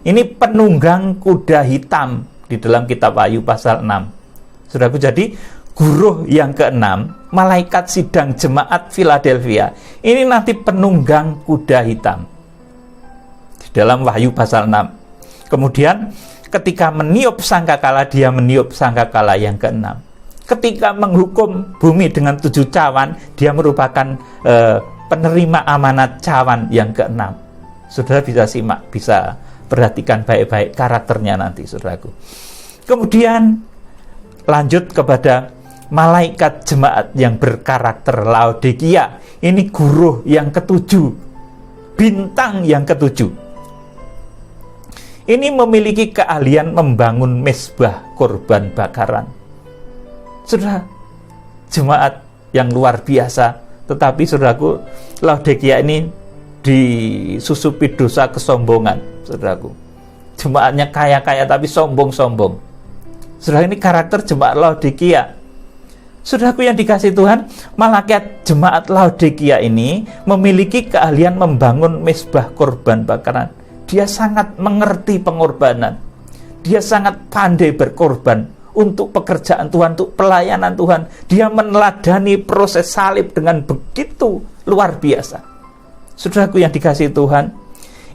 Ini penunggang kuda hitam di dalam kitab Wahyu pasal 6. Saudaraku, jadi guruh yang keenam, malaikat sidang jemaat Philadelphia, ini nanti penunggang kuda hitam di dalam Wahyu pasal 6. Kemudian ketika meniup sangkakala, dia meniup sangkakala yang keenam. Ketika menghukum bumi dengan 7 cawan, dia merupakan penerima amanat cawan yang keenam. Saudara bisa simak, bisa perhatikan baik-baik karakternya nanti, saudaraku. Kemudian lanjut kepada malaikat jemaat yang berkarakter Laodikia. Ini guruh yang ketujuh, bintang yang ketujuh. Ini memiliki keahlian membangun mezbah korban bakaran. Saudara, jemaat yang luar biasa. Tetapi saudaraku, Laodikia ini disusupi dosa kesombongan, saudaraku. Jemaatnya kaya-kaya tapi sombong-sombong. Saudara, ini karakter jemaat Laodikia. Saudaraku yang dikasihi Tuhan, malaikat jemaat Laodikia ini memiliki keahlian membangun mezbah korban bakaran. Dia sangat mengerti pengorbanan. Dia sangat pandai berkorban untuk pekerjaan Tuhan, untuk pelayanan Tuhan. Dia meneladani proses salib dengan begitu luar biasa. Saudaraku yang dikasihi Tuhan,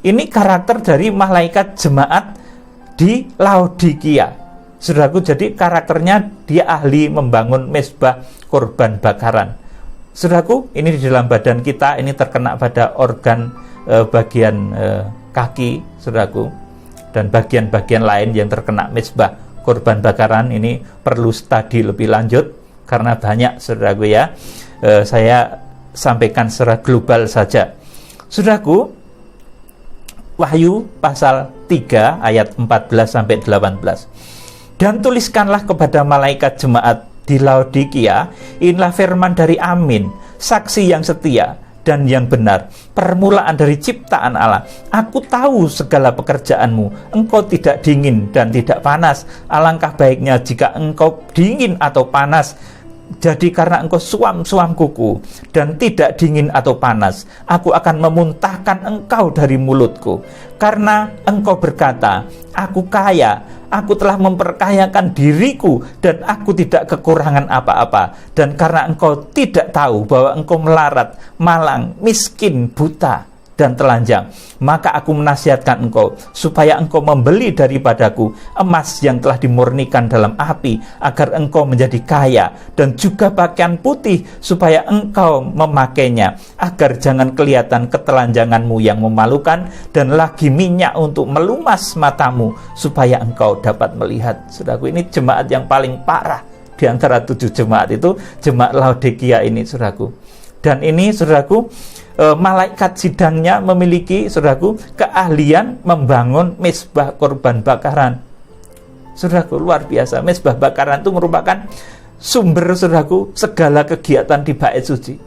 ini karakter dari malaikat jemaat di Laodikia. Saudaraku, jadi karakternya dia ahli membangun mezbah korban bakaran. Saudaraku, ini di dalam badan kita ini terkena pada organ bagian kaki, saudaraku, dan bagian-bagian lain yang terkena mezbah korban bakaran ini perlu studi lebih lanjut karena banyak, saudaraku ya. Saya sampaikan secara global saja. Saudaraku, Wahyu pasal 3 ayat 14 sampai 18. Dan tuliskanlah kepada malaikat jemaat di Laodikia, inilah firman dari Amin, saksi yang setia dan yang benar, permulaan dari ciptaan Allah. Aku tahu segala pekerjaanmu, engkau tidak dingin dan tidak panas. Alangkah baiknya jika engkau dingin atau panas. Jadi karena engkau suam-suam kuku dan tidak dingin atau panas, aku akan memuntahkan engkau dari mulutku. Karena engkau berkata, aku kaya, aku telah memperkayakan diriku dan aku tidak kekurangan apa-apa. Dan karena engkau tidak tahu bahwa engkau melarat, malang, miskin, buta, dan telanjang, maka aku menasihatkan engkau supaya engkau membeli daripadaku emas yang telah dimurnikan dalam api, agar engkau menjadi kaya, dan juga pakaian putih supaya engkau memakainya, agar jangan kelihatan ketelanjanganmu yang memalukan, dan lagi minyak untuk melumas matamu supaya engkau dapat melihat. Saudaraku, ini jemaat yang paling parah di antara 7 jemaat itu, jemaat Laodikia ini, saudaraku. Dan ini, saudaraku, malaikat sidangnya memiliki, saudaraku, keahlian membangun mezbah korban bakaran. Saudaraku, luar biasa. Mezbah bakaran itu merupakan sumber, saudaraku, segala kegiatan di bait suci.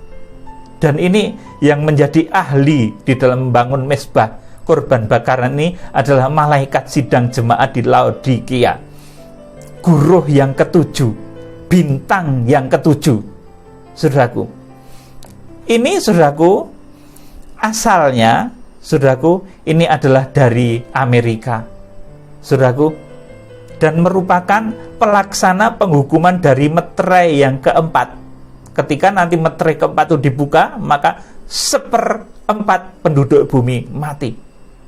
Dan ini yang menjadi ahli di dalam membangun mezbah korban bakaran ini adalah malaikat sidang jemaat di Laodikia, guruh yang ketujuh, bintang yang ketujuh. Saudaraku, ini, saudaraku, asalnya, saudaraku, ini adalah dari Amerika, saudaraku, dan merupakan pelaksana penghukuman dari meterai yang keempat. Ketika nanti meterai keempat itu dibuka, maka 1/4 penduduk bumi mati.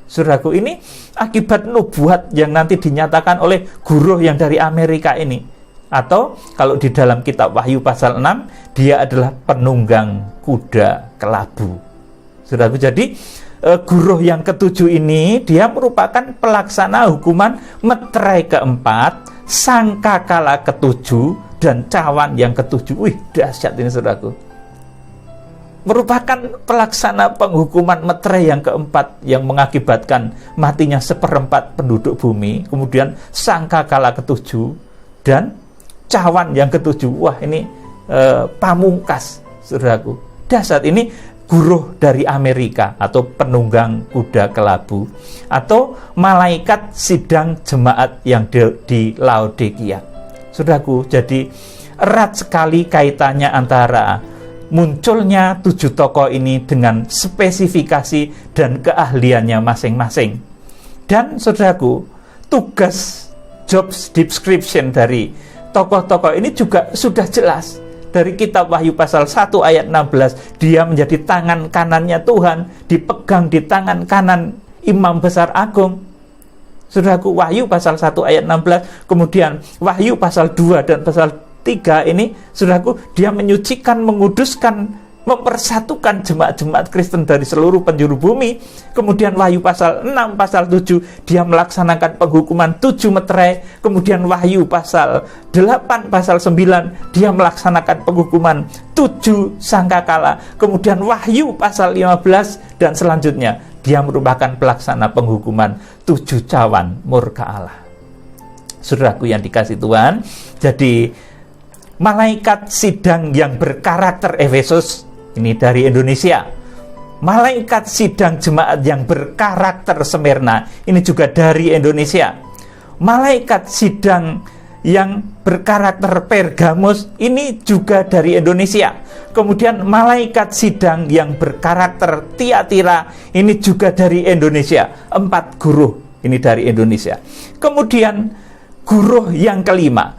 Saudaraku, ini akibat nubuat yang nanti dinyatakan oleh guru yang dari Amerika ini. Atau kalau di dalam kitab Wahyu pasal 6, dia adalah penunggang kuda kelabu. Saudaraku, jadi guruh yang ketujuh ini dia merupakan pelaksana hukuman meterai keempat, sangkakala ketujuh, dan cawan yang ketujuh. Wih, dahsyat ini, saudaraku. Merupakan pelaksana penghukuman meterai yang keempat yang mengakibatkan matinya 1/4 penduduk bumi, kemudian sangkakala ketujuh, dan cawan yang ketujuh. Wah, ini pamungkas, saudaraku. Dahsyat ini guruh dari Amerika atau penunggang kuda kelabu atau malaikat sidang jemaat yang di Laodikia. Saudaraku, jadi erat sekali kaitannya antara munculnya 7 tokoh ini dengan spesifikasi dan keahliannya masing-masing. Dan saudaraku, tugas job description dari tokoh-tokoh ini juga sudah jelas. Dari kitab Wahyu pasal 1 ayat 16, dia menjadi tangan kanannya Tuhan, dipegang di tangan kanan Imam Besar Agung. Saudaraku, Wahyu pasal 1 ayat 16, kemudian Wahyu pasal 2 dan pasal 3 ini, saudaraku, dia menyucikan, menguduskan, mempersatukan jemaat-jemaat Kristen dari seluruh penjuru bumi. Kemudian Wahyu pasal 6, pasal 7, dia melaksanakan penghukuman 7 meterai. Kemudian Wahyu pasal 8, pasal 9, dia melaksanakan penghukuman 7 sangkakala. Kemudian Wahyu pasal 15 dan selanjutnya, dia merupakan pelaksana penghukuman 7 cawan murka Allah. Saudaraku yang dikasih Tuhan, jadi malaikat sidang yang berkarakter Efesus ini dari Indonesia. Malaikat sidang jemaat yang berkarakter Smyrna ini juga dari Indonesia. Malaikat sidang yang berkarakter Pergamus ini juga dari Indonesia. Kemudian malaikat sidang yang berkarakter Tiatira ini juga dari Indonesia. 4 guruh ini dari Indonesia. Kemudian guruh yang kelima,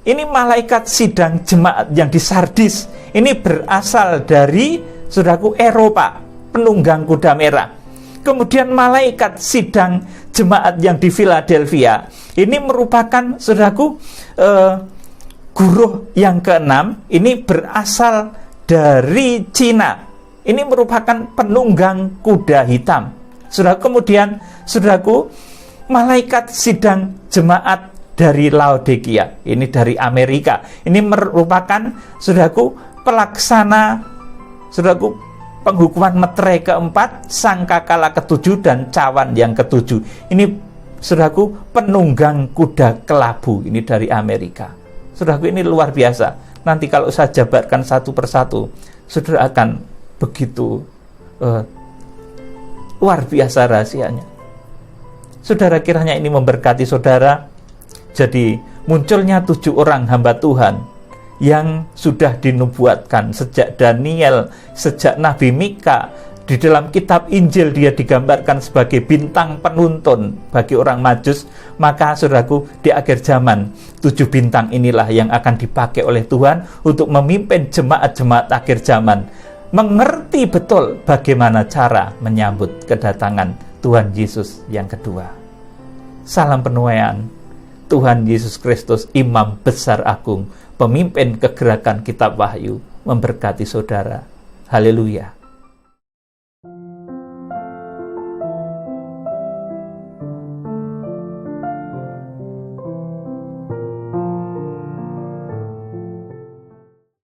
ini malaikat sidang jemaat yang di Sardis. Ini berasal dari, saudaraku, Eropa, penunggang kuda merah. Kemudian malaikat sidang jemaat yang di Philadelphia, ini merupakan, saudaraku, guruh yang keenam, ini berasal dari Cina. Ini merupakan penunggang kuda hitam. Saudaraku, kemudian, saudaraku, malaikat sidang jemaat dari Laodikia, ini dari Amerika. Ini merupakan, saudaraku, pelaksana, saudaraku, penghukuman meterai keempat, sangkakala ketujuh, dan cawan yang ketujuh. Ini, saudaraku, penunggang kuda kelabu. Ini dari Amerika. Saudaraku, ini luar biasa. Nanti kalau saya jabarkan satu persatu, saudara akan begitu luar biasa rahasianya. Saudara, kiranya ini memberkati saudara. Jadi munculnya 7 orang hamba Tuhan yang sudah dinubuatkan sejak Daniel, sejak Nabi Mika. Di dalam kitab Injil dia digambarkan sebagai bintang penuntun bagi orang Majus. Maka saudaraku, di akhir zaman 7 bintang inilah yang akan dipakai oleh Tuhan untuk memimpin jemaat-jemaat akhir zaman, mengerti betul bagaimana cara menyambut kedatangan Tuhan Yesus yang kedua. Salam penuaian Tuhan Yesus Kristus, Imam Besar Agung, pemimpin kegerakan Kitab Wahyu, memberkati saudara. Haleluya.